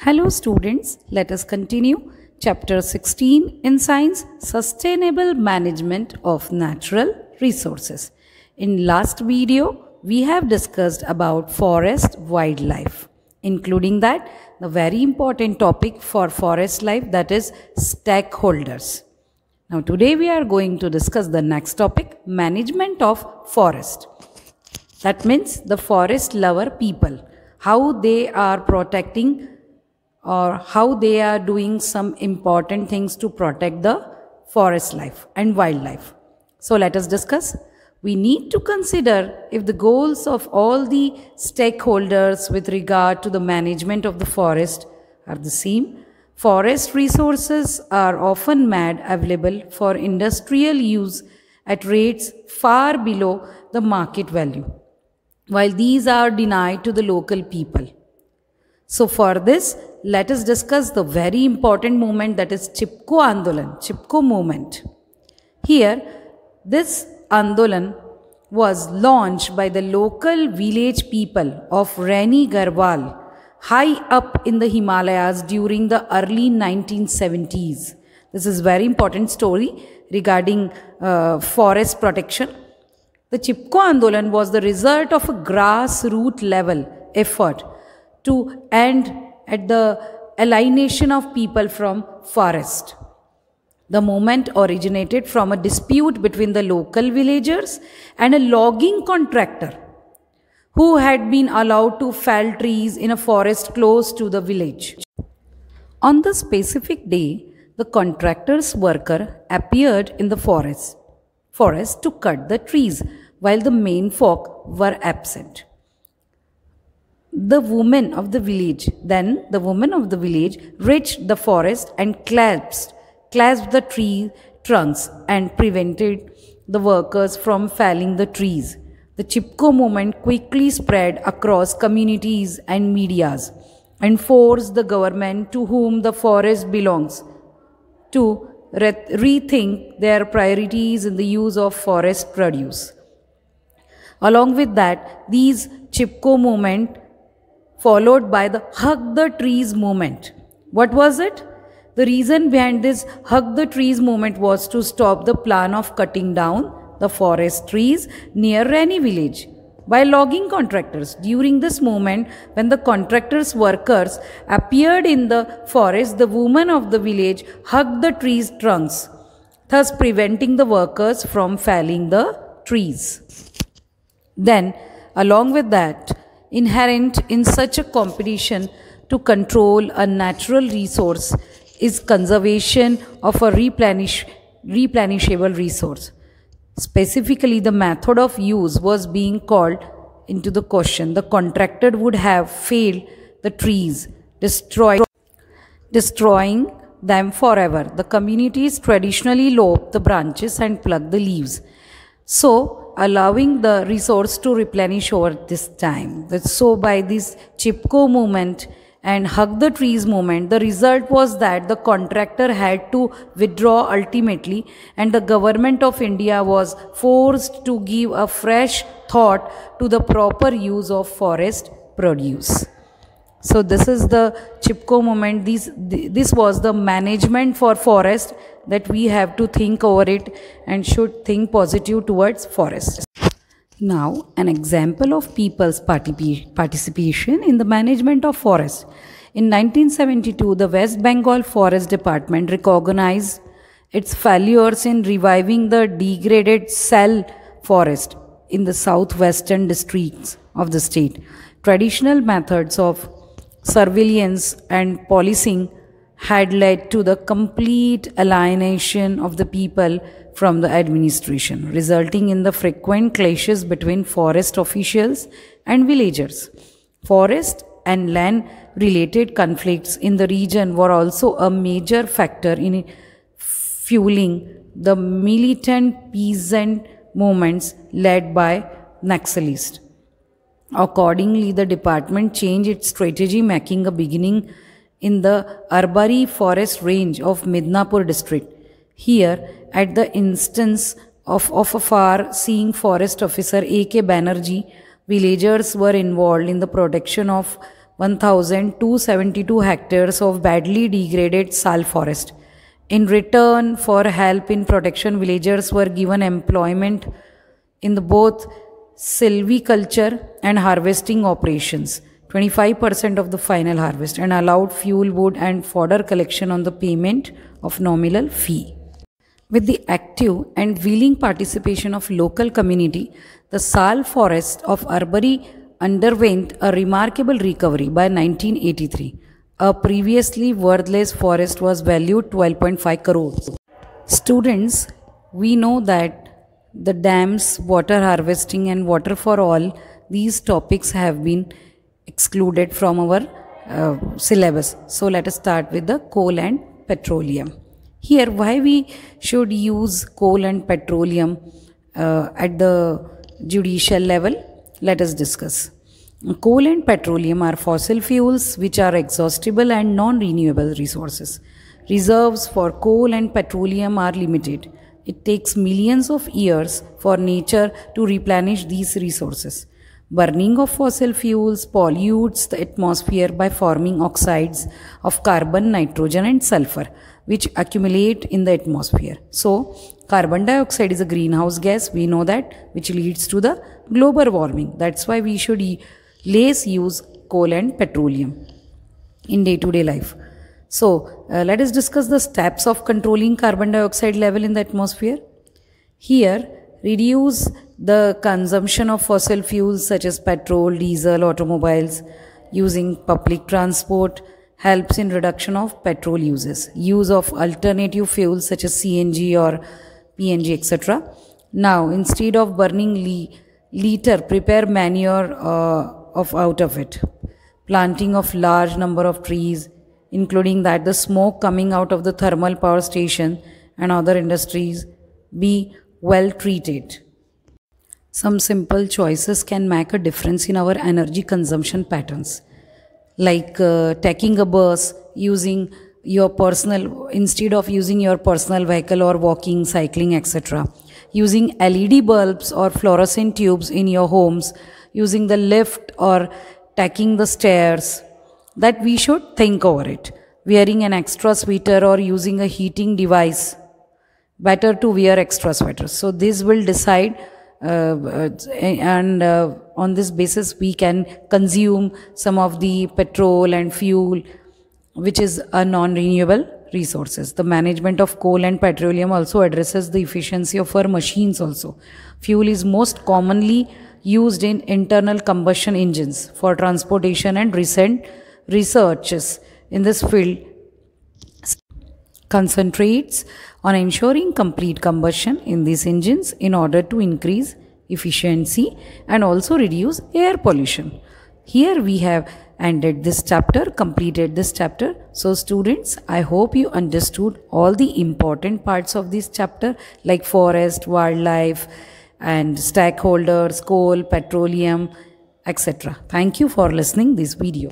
Hello students, let us continue chapter 16 in science, sustainable management of natural resources. In last video, we have discussed about forest wildlife, including that the very important topic for forest life, that is stakeholders. Now today we are going to discuss the next topic, management of forest. That means the forest lover people, how they are protecting or how they are doing some important things to protect the forest life and wildlife. So let us discuss. We need to consider if the goals of all the stakeholders with regard to the management of the forest are the same. Forest resources are often made available for industrial use at rates far below the market value, while these are denied to the local people. So for this, let us discuss the very important movement, that is Chipko Andolan, Chipko movement. Here, this Andolan was launched by the local village people of Raini Garhwal, high up in the Himalayas during the early 1970s. This is very important story regarding forest protection. The Chipko Andolan was the result of a grassroots level effort to end at the alienation of people from forest. The movement originated from a dispute between the local villagers and a logging contractor who had been allowed to fell trees in a forest close to the village. On the specific day, the contractor's worker appeared in the forest to cut the trees while the main folk were absent. The woman of the village reached the forest and clasped the tree trunks and prevented the workers from felling the trees. The Chipko movement quickly spread across communities and medias and forced the government to whom the forest belongs to rethink their priorities in the use of forest produce. Along with that, these Chipko movement followed by the Hug the Trees movement. What was it? The reason behind this Hug the Trees movement was to stop the plan of cutting down the forest trees near Raini village by logging contractors. During this movement, when the contractors' workers appeared in the forest, the women of the village hugged the trees' trunks, thus preventing the workers from felling the trees. Then, along with that, inherent in such a competition to control a natural resource is conservation of a replenishable resource. Specifically, the method of use was being called into the question. The contractor would have felled the trees, destroying them forever. The communities traditionally lop the branches and pluck the leaves, so allowing the resource to replenish over this time. So by this Chipko movement and Hug the Trees movement, the result was that the contractor had to withdraw ultimately, and the government of India was forced to give a fresh thought to the proper use of forest produce. So this is the Chipko movement. This was the management for forest, that we have to think over it and should think positive towards forest. Now, an example of people's participation in the management of forest. In 1972, the West Bengal Forest Department recognized its failures in reviving the degraded Sel forest in the southwestern districts of the state. Traditional methods of surveillance and policing had led to the complete alienation of the people from the administration, resulting in the frequent clashes between forest officials and villagers. Forest and land-related conflicts in the region were also a major factor in fueling the militant peasant movements led by Naxalists. Accordingly, the department changed its strategy, making a beginning in the Arbari forest range of Midnapur district. Here, at the instance of a far-seeing forest officer A.K. Banerjee, villagers were involved in the protection of 1,272 hectares of badly degraded sal forest. In return for help in protection, villagers were given employment in both silviculture and harvesting operations, 25% of the final harvest, and allowed fuel, wood and fodder collection on the payment of nominal fee. With the active and willing participation of local community, the sal forest of Arbory underwent a remarkable recovery by 1983. A previously worthless forest was valued 12.5 crores. Students, we know that the dams, water harvesting and water for all, these topics have been excluded from our syllabus. So let us start with the coal and petroleum. Here, why we should use coal and petroleum at the judicial level? Let us discuss. Coal and petroleum are fossil fuels which are exhaustible and non-renewable resources. Reserves for coal and petroleum are limited. It takes millions of years for nature to replenish these resources. Burning of fossil fuels pollutes the atmosphere by forming oxides of carbon, nitrogen and sulfur, which accumulate in the atmosphere. So, carbon dioxide is a greenhouse gas, we know that, which leads to the global warming. That's why we should less use coal and petroleum in day-to-day life. So, let us discuss the steps of controlling carbon dioxide level in the atmosphere. Here, reduce the consumption of fossil fuels such as petrol, diesel, automobiles. Using public transport helps in reduction of petrol uses. Use of alternative fuels such as CNG or PNG, etc. Now, instead of burning litter, prepare manure out of it. Planting of large number of trees, including that the smoke coming out of the thermal power station and other industries, be well treated. Some simple choices can make a difference in our energy consumption patterns, like taking a bus, using your personal, instead of using your personal vehicle or walking, cycling, etc. Using LED bulbs or fluorescent tubes in your homes, using the lift or taking the stairs, that we should think over it. Wearing an extra sweater or using a heating device, better to wear extra sweaters. So this will decide and on this basis we can consume some of the petrol and fuel which is a non-renewable resources. The management of coal and petroleum also addresses the efficiency of our machines also. Fuel is most commonly used in internal combustion engines for transportation, and recent researches in this field concentrates on ensuring complete combustion in these engines in order to increase efficiency and also reduce air pollution. Here we have ended this chapter, completed this chapter. So students, I hope you understood all the important parts of this chapter like forest, wildlife and stakeholders, coal, petroleum, etc. Thank you for listening this video.